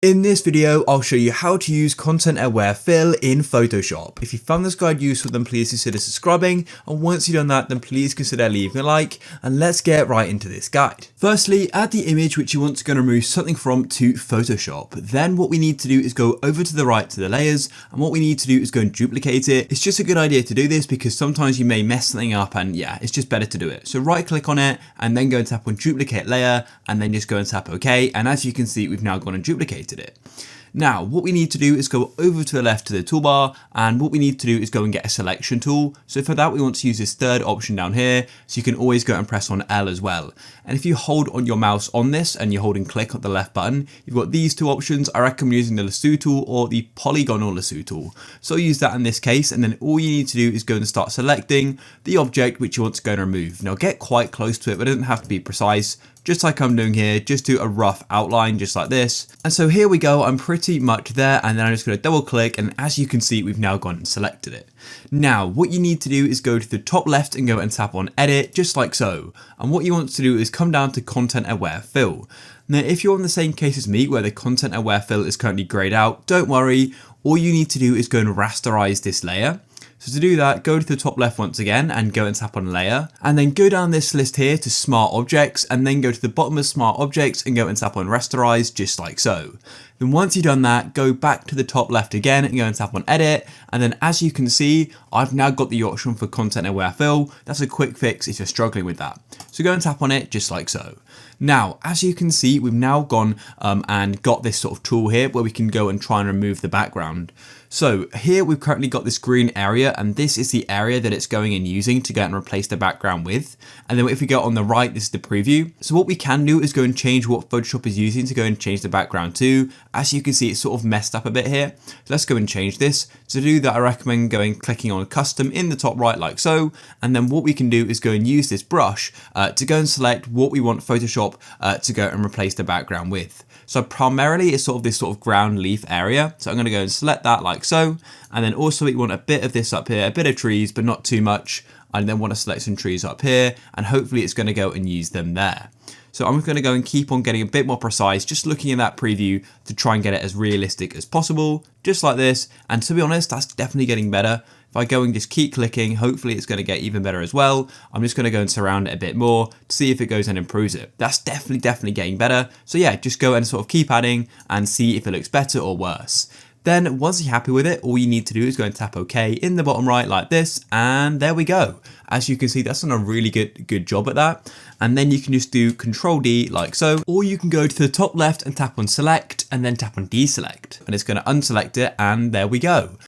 In this video, I'll show you how to use content-aware fill in Photoshop. If you found this guide useful, then please consider subscribing, and once you've done that, then please consider leaving a like, and let's get right into this guide. Firstly, add the image which you want to go and remove something from to Photoshop. Then what we need to do is go over to the right to the layers, and what we need to do is go and duplicate it. It's just a good idea to do this because sometimes you may mess something up, and yeah, it's just better to do it. So right click on it, and then go and tap on duplicate layer, and then just go and tap OK, and as you can see, we've now gone and duplicated it. Now, what we need to do is go over to the left to the toolbar, and what we need to do is go and get a selection tool. So for that, we want to use this third option down here. So you can always go and press on L as well. And if you hold on your mouse on this and you're holding click on the left button, you've got these two options. I recommend using the lasso tool or the polygonal lasso tool. So use that in this case, and then all you need to do is go and start selecting the object which you want to go and remove. Now get quite close to it, but it doesn't have to be precise. Just like I'm doing here, just do a rough outline just like this. And so here we go, I'm pretty much there, and then I'm just going to double click, and as you can see, we've now gone and selected it. Now, what you need to do is go to the top left and go and tap on edit, just like so. And what you want to do is come down to content aware fill. Now, if you're in the same case as me, where the content aware fill is currently grayed out, don't worry. All you need to do is go and rasterize this layer. So to do that, go to the top left once again and go and tap on layer, and then go down this list here to smart objects, and then go to the bottom of smart objects and go and tap on rasterize, just like so. Then once you've done that, go back to the top left again and go and tap on edit, and then as you can see, I've now got the option for content aware fill. That's a quick fix if you're struggling with that. So go and tap on it just like so. Now, as you can see, we've now gone and got this sort of tool here where we can go and try and remove the background. So here we've currently got this green area, and this is the area that it's going and using to go and replace the background with. And then if we go on the right, this is the preview. So what we can do is go and change what Photoshop is using to go and change the background to. As you can see, it's sort of messed up a bit here. So let's go and change this. To do that, I recommend clicking on custom in the top right like so. And then what we can do is go and use this brush to go and select what we want Photoshop to go and replace the background with. So primarily it's sort of this sort of ground leaf area. So I'm going to go and select that like so. And then also we want a bit of this up here, a bit of trees, but not too much. I then want to select some trees up here, and hopefully it's going to go and use them there. So I'm going to go and keep on getting a bit more precise, just looking at that preview to try and get it as realistic as possible, just like this. And to be honest, that's definitely getting better. If I go and just keep clicking, hopefully it's going to get even better as well. I'm just going to go and surround it a bit more to see if it goes and improves it. That's definitely getting better. So yeah, just go and sort of keep adding and see if it looks better or worse. Then once you're happy with it, all you need to do is go and tap OK in the bottom right like this, and there we go. As you can see, that's done a really good job at that. And then you can just do Control D like so, or you can go to the top left and tap on select and then tap on deselect, and it's going to unselect it, and there we go.